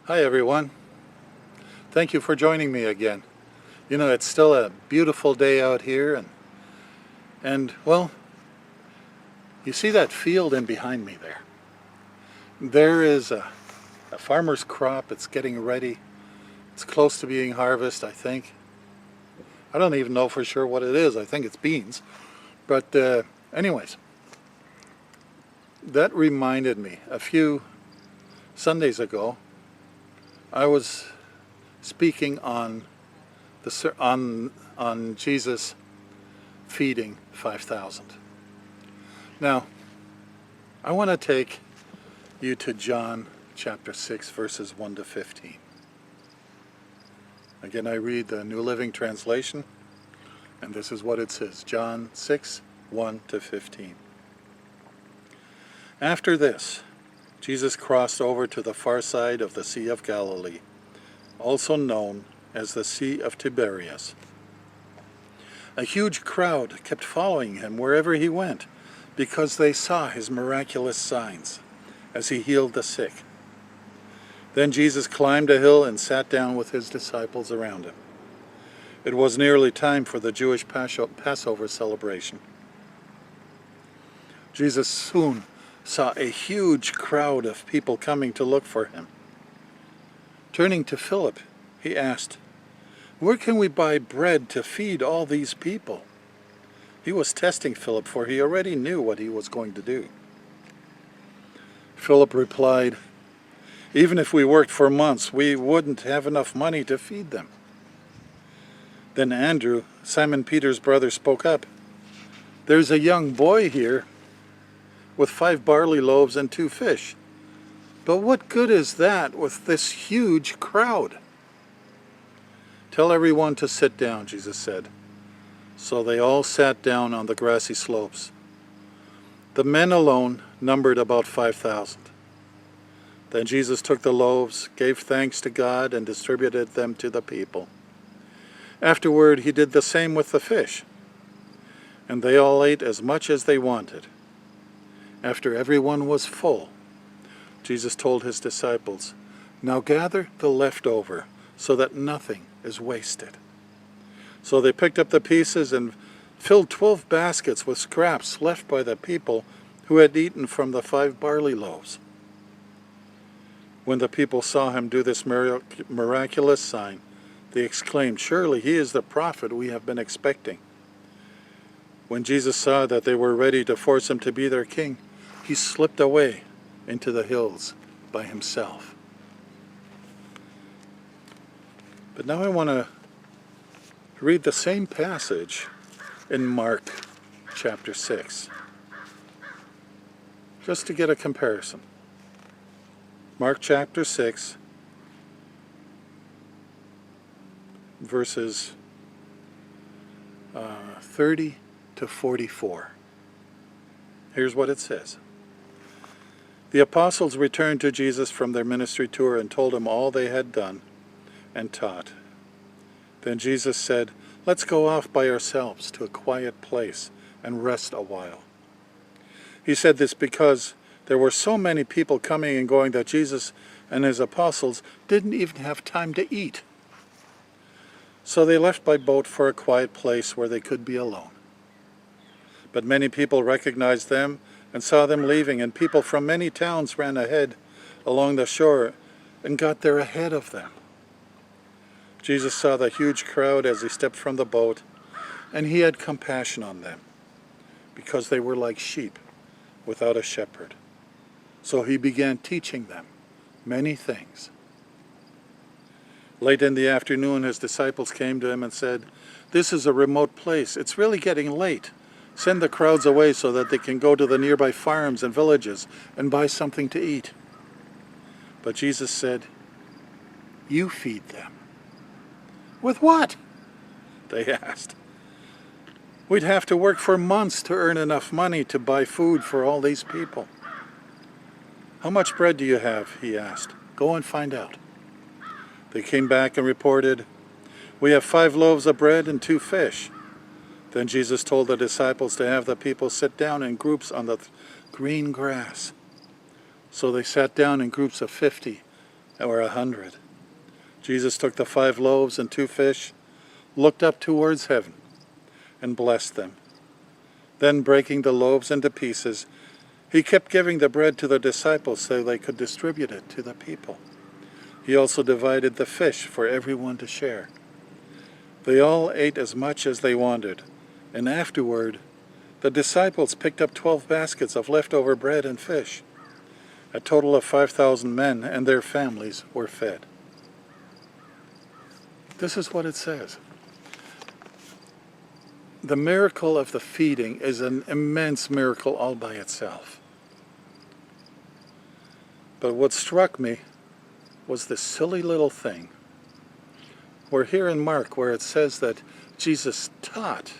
Hi everyone. Thank you for joining me again. You know, it's still a beautiful day out here and well, you see that field in behind me there. There is a farmer's crop. It's getting ready. It's close to being harvested, I think. I don't even know for sure what it is. I think it's beans. But anyways, that reminded me a few Sundays ago I was speaking on Jesus feeding 5,000. Now, I want to take you to John chapter 6 verses 1 to 15. Again, I read the New Living Translation, and this is what it says. John 6, 1 to 15. After this, Jesus crossed over to the far side of the Sea of Galilee, also known as the Sea of Tiberias. A huge crowd kept following him wherever he went, because they saw his miraculous signs as he healed the sick. Then Jesus climbed a hill and sat down with his disciples around him. It was nearly time for the Jewish Passover celebration. Jesus soon saw a huge crowd of people coming to look for him. Turning to Philip, he asked, "Where can we buy bread to feed all these people?" He was testing Philip, for he already knew what he was going to do. Philip replied, "Even if we worked for months, we wouldn't have enough money to feed them." Then Andrew, Simon Peter's brother, spoke up. "There's a young boy here with 5 barley loaves and 2 fish. But what good is that with this huge crowd?" "Tell everyone to sit down," Jesus said. So they all sat down on the grassy slopes. The men alone numbered about 5,000. Then Jesus took the loaves, gave thanks to God, and distributed them to the people. Afterward, he did the same with the fish, and they all ate as much as they wanted. After everyone was full, Jesus told his disciples, "Now gather the leftover so that nothing is wasted." So they picked up the pieces and filled 12 baskets with scraps left by the people who had eaten from the 5 barley loaves. When the people saw him do this miraculous sign, they exclaimed, "Surely he is the prophet we have been expecting." When Jesus saw that they were ready to force him to be their king, he slipped away into the hills by himself. But now I want to read the same passage in Mark chapter 6, just to get a comparison. Mark chapter 6, verses 30 to 44. Here's what it says. The apostles returned to Jesus from their ministry tour and told him all they had done and taught. Then Jesus said, "Let's go off by ourselves to a quiet place and rest a while." He said this because there were so many people coming and going that Jesus and his apostles didn't even have time to eat. So they left by boat for a quiet place where they could be alone. But many people recognized them and saw them leaving, and people from many towns ran ahead along the shore and got there ahead of them. Jesus saw the huge crowd as he stepped from the boat, and he had compassion on them, because they were like sheep without a shepherd. So he began teaching them many things. Late in the afternoon, his disciples came to him and said, "This is a remote place. It's really getting late. Send the crowds away so that they can go to the nearby farms and villages and buy something to eat." But Jesus said, "You feed them." "With what?" they asked. "We'd have to work for months to earn enough money to buy food for all these people." "How much bread do you have?" he asked. "Go and find out." They came back and reported, "We have 5 loaves of bread and 2 fish. Then Jesus told the disciples to have the people sit down in groups on the green grass. So they sat down in groups of 50 or 100. Jesus took the 5 loaves and 2 fish, looked up towards heaven, and blessed them. Then breaking the loaves into pieces, he kept giving the bread to the disciples so they could distribute it to the people. He also divided the fish for everyone to share. They all ate as much as they wanted, and afterward, the disciples picked up 12 baskets of leftover bread and fish. A total of 5,000 men and their families were fed. This is what it says. The miracle of the feeding is an immense miracle all by itself. But what struck me was this silly little thing. We're here in Mark where it says that Jesus taught.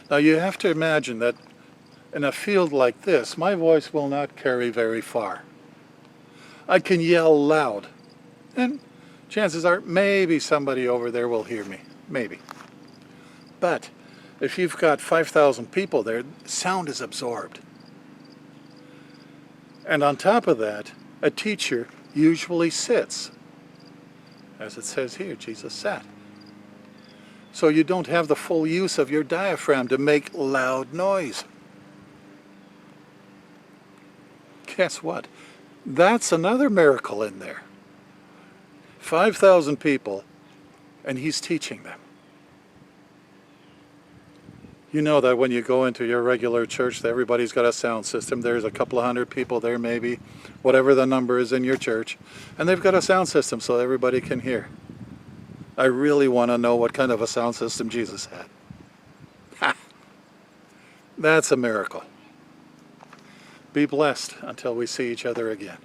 Now you have to imagine that in a field like this, my voice will not carry very far. I can yell loud, and chances are maybe somebody over there will hear me, maybe. But if you've got 5,000 people there, sound is absorbed. And on top of that, a teacher usually sits. As it says here, Jesus sat. So you don't have the full use of your diaphragm to make loud noise. Guess what? That's another miracle in there. 5,000 people, and he's teaching them. You know that when you go into your regular church, everybody's got a sound system. There's a couple of hundred people there maybe, whatever the number is in your church, and they've got a sound system so everybody can hear. I really want to know what kind of a sound system Jesus had. Ha! That's a miracle. Be blessed until we see each other again.